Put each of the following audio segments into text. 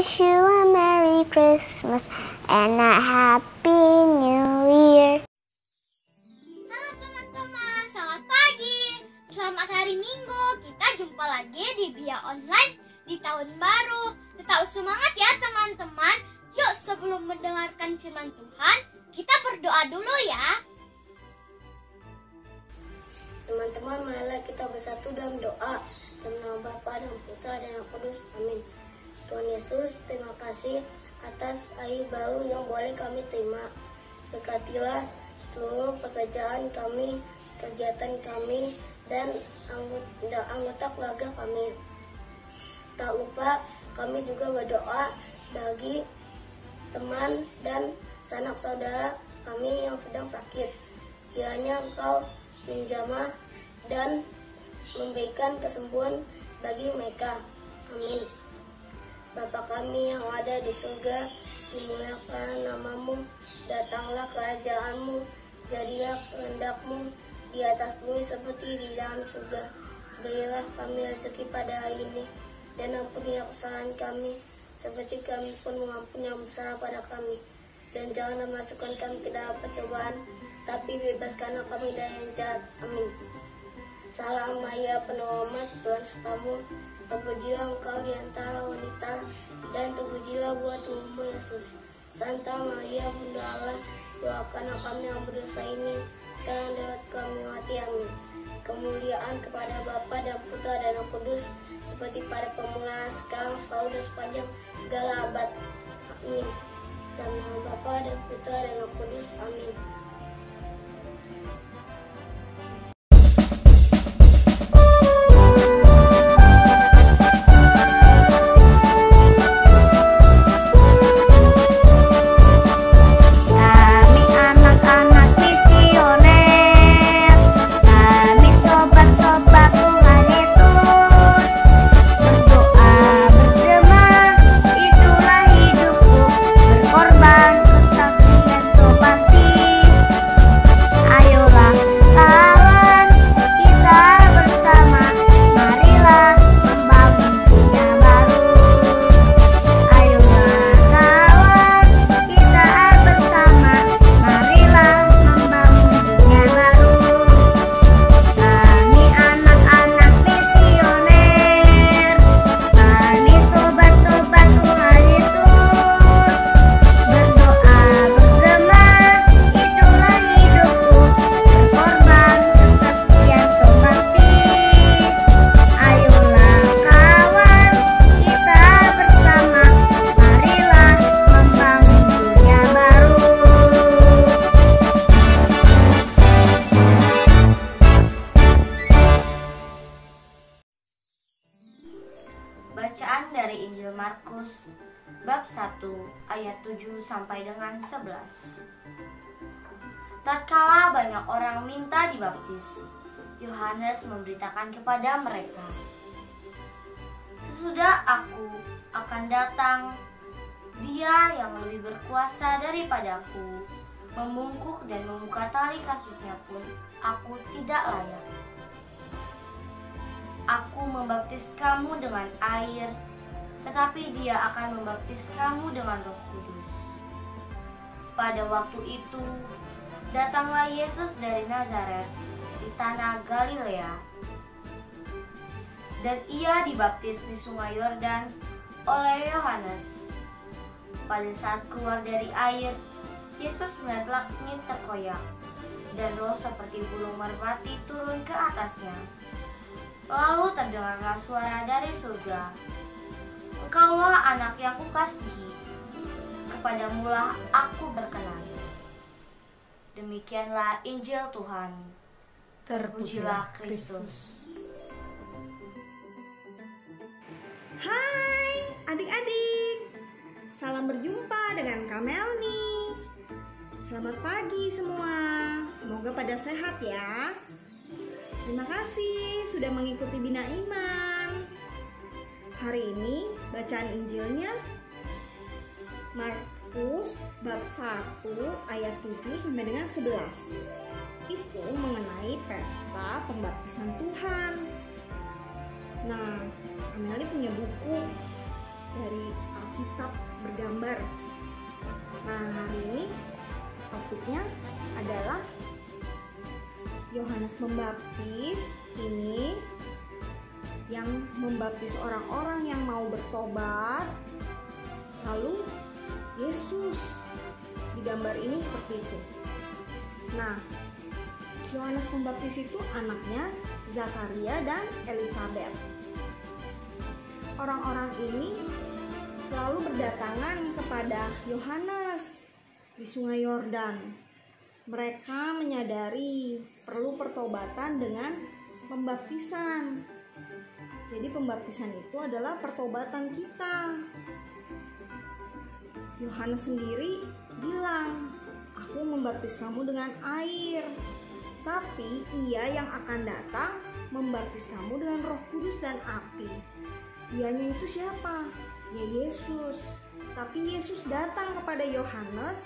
wish you a Merry Christmas and a Happy New Year. Halo teman-teman, selamat pagi. Selamat hari Minggu. Kita jumpa lagi di Bia Online di tahun baru. Tetap semangat ya teman-teman. Yuk sebelum mendengarkan firman Tuhan, kita berdoa dulu ya. Teman-teman, marilah kita bersatu dalam doa. Dalam nama Bapa dan Putra dan Roh Kudus. Amin. Tuhan Yesus, terima kasih atas hari baru yang boleh kami terima. Berkatilah seluruh pekerjaan kami, kegiatan kami, dan anggota keluarga kami. Tak lupa kami juga berdoa bagi teman dan sanak saudara kami yang sedang sakit. Kiranya Engkau menjamah dan memberikan kesembuhan bagi mereka. Amin. Bapa kami yang ada di surga, dimuliakan namamu, datanglah kerajaanmu, jadilah kehendak-mu di atas bumi seperti di dalam surga. Berilah kami rezeki pada hari ini, dan ampuni kesalahan kami, seperti kami pun mengampuni yang bersalah pada kami. Dan janganlah masukkan kami ke dalam percobaan, tapi bebaskanlah kami dari yang jahat. Amin. Salam Maria, penuh rahmat, Tuhan sertamu. Terpujilah engkau di antara wanita, dan terpujilah buah tubuhmu Yesus. Santa Maria, Bunda Allah, doakanlah kami yang berdosa ini, sekarang dan waktu kami mati. Amin. Kemuliaan kepada Bapa dan Putra dan Roh Kudus, seperti pada permulaan, sekarang, selalu dan sepanjang segala abad. Amin. Dalam nama Bapa dan Putra dan Roh Kudus. Amin. Bacaan dari Injil Markus bab 1 ayat 7 sampai dengan 11. Tatkala banyak orang minta dibaptis, Yohanes memberitakan kepada mereka, "Sesudah aku akan datang, Dia yang lebih berkuasa daripadaku, membungkuk dan membuka tali kasutnya pun aku tidak layak. Aku membaptis kamu dengan air, tetapi Dia akan membaptis kamu dengan Roh Kudus." Pada waktu itu, datanglah Yesus dari Nazaret di tanah Galilea, dan Ia dibaptis di sungai Yordan oleh Yohanes. Pada saat keluar dari air, Yesus melihat langit terkoyak, dan roh seperti burung merpati turun ke atasnya. Lalu terdengarlah suara dari surga, "Engkaulah anak yang kukasihi, kepadamulah aku berkenan." Demikianlah Injil Tuhan. Terpujilah Kristus. Hai adik-adik, salam berjumpa dengan Kamelni. Selamat pagi semua, semoga pada sehat ya. Terima kasih sudah mengikuti Bina Iman. Hari ini bacaan Injilnya Markus bab 1 ayat 7 sampai dengan 11. Itu mengenai pesta pembaptisan Tuhan. Nah, Ameli punya buku dari Alkitab berikutnya adalah Yohanes Pembaptis ini yang membaptis orang-orang yang mau bertobat. Lalu Yesus di gambar ini seperti itu. Nah, Yohanes Pembaptis itu anaknya Zakaria dan Elizabeth. Orang-orang ini selalu berdatangan kepada Yohanes di Sungai Yordan. Mereka menyadari perlu pertobatan dengan pembaptisan. Jadi pembaptisan itu adalah pertobatan kita. Yohanes sendiri bilang, "Aku membaptis kamu dengan air, tapi Ia yang akan datang membaptis kamu dengan Roh Kudus dan api." Ianya itu siapa? Ya Yesus. Tapi Yesus datang kepada Yohanes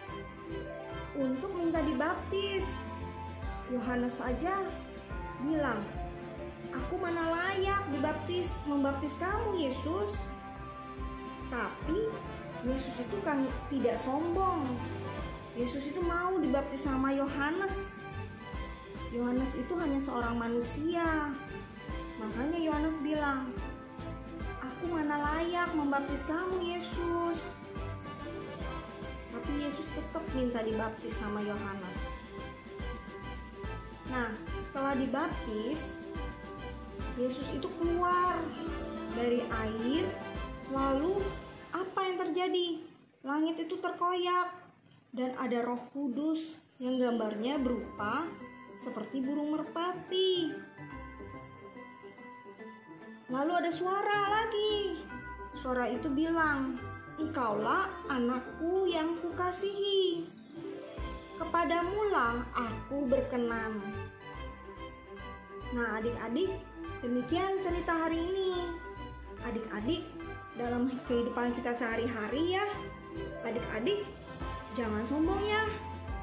untuk minta dibaptis. Yohanes saja bilang, "Aku mana layak membaptis kamu, Yesus." Tapi Yesus itu kan tidak sombong. Yesus itu mau dibaptis sama Yohanes. Yohanes itu hanya seorang manusia. Makanya Yohanes bilang, "Aku mana layak membaptis kamu, Yesus." Tapi Yesus tetap minta dibaptis sama Yohanes. Nah, setelah dibaptis, Yesus itu keluar dari air. Lalu apa yang terjadi? Langit itu terkoyak dan ada Roh Kudus yang gambarnya berupa seperti burung merpati. Lalu ada suara lagi. Suara itu bilang, "Engkaulah anakku yang kukasihi. Kepadamulah aku berkenan." Nah, adik-adik, demikian cerita hari ini. Adik-adik, dalam kehidupan kita sehari-hari ya, adik-adik jangan sombong ya.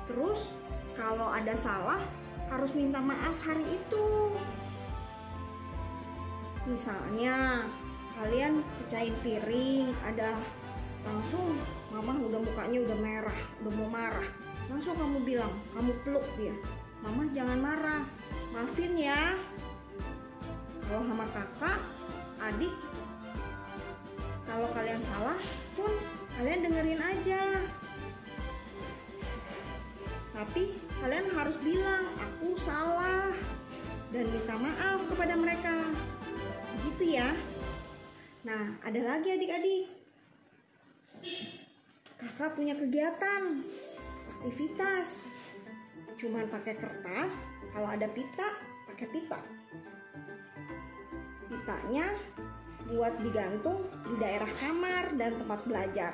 Terus kalau ada salah harus minta maaf hari itu. Misalnya kalian pecahin piring, ada langsung mama udah mukanya udah merah, udah mau marah. Langsung kamu bilang, kamu peluk dia, "Mama jangan marah, maafin ya." Kalau sama kakak, adik, kalau kalian salah pun kalian dengerin aja. Tapi kalian harus bilang, "Aku salah," dan minta maaf kepada mereka. Begitu ya. Nah, ada lagi adik-adik. Kakak punya kegiatan, aktivitas. Cuman pakai kertas, kalau ada pita, pakai pita. Pitanya buat digantung di daerah kamar dan tempat belajar.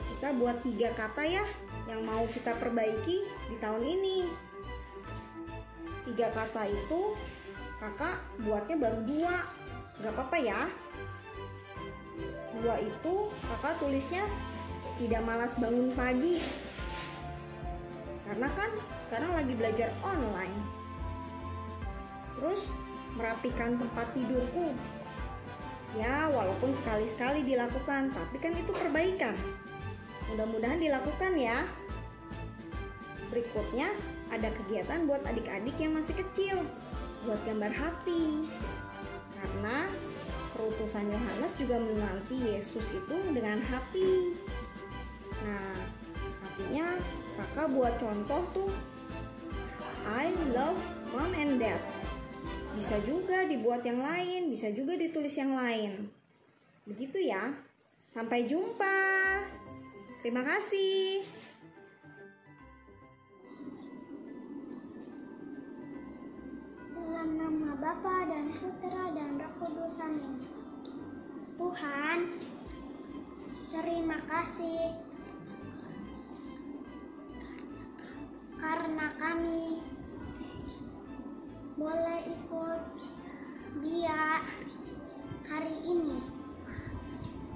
Kita buat 3 kata ya, yang mau kita perbaiki di tahun ini. 3 kata itu kakak buatnya baru 2, gak apa-apa ya. 2 itu kakak tulisnya tidak malas bangun pagi, karena kan sekarang lagi belajar online. Terus merapikan tempat tidurku, ya walaupun sekali-sekali dilakukan, tapi kan itu perbaikan. Mudah-mudahan dilakukan ya. Berikutnya ada kegiatan buat adik-adik yang masih kecil, buat gambar hati. Karena perutusan Yohanes juga menanti Yesus itu dengan hati. Nah, hatinya kakak buat contoh tuh, "I love mom and dad." Bisa juga dibuat yang lain, bisa juga ditulis yang lain. Begitu ya. Sampai jumpa. Terima kasih. Dalam nama Bapa dan Putra dan Roh Kudus, amin. Tuhan, terima kasih karena kami boleh ikut Dia hari ini.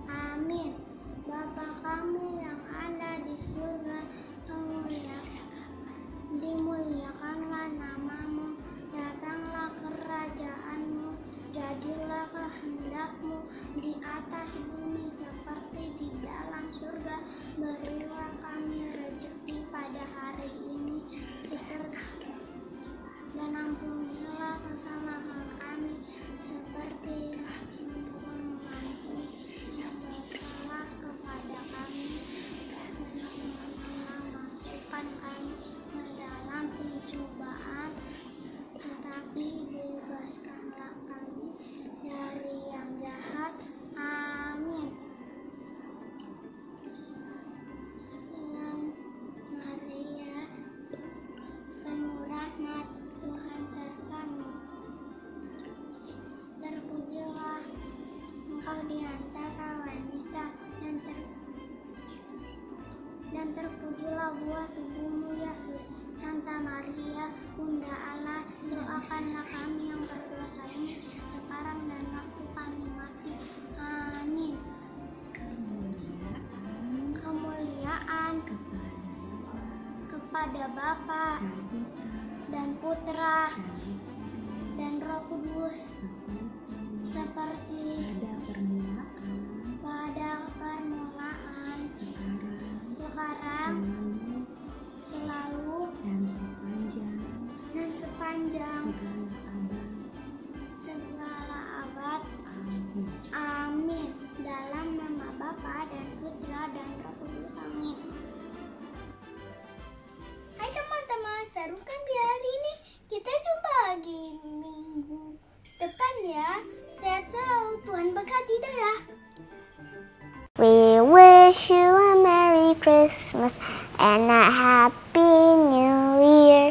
Amin. Bapa kami yang ada di surga, dimuliakanlah namamu, datanglah kerajaanmu, jadilah kehendakmu di atas bumi seperti di dalam surga. Berilah kami rezeki pada hari hari ini dan ampunilah kesalahan kami seperti kami yang bersalah kepada kami, dan janganlah masukkan kami ke dalam pencobaan, tetapi bebaskanlah kami dari yang jahat. Amin. Salam Maria, penuh rahmat, Tuhan sertamu. Terpujilah engkau di antara wanita, dan terpujilah buah tubuhmu, Yesus. Santa Maria, Bunda Allah, doakanlah kami yang berdosa ini sekarang dan waktu kami mati. Amin. Kemuliaan kepada Bapa dan Putra dan Roh Kudus, seperti pada permulaan, sekarang, selalu, dan sepanjang segala abad. Amin. Dalam nama Bapa dan Putra dan Roh Kudus. Amin. Hai teman-teman, seru kan di hari ini? Kita jumpa lagi minggu depan ya. Sehat selalu, Tuhan berkati ya. We wish you a Merry Christmas and a Happy New Year.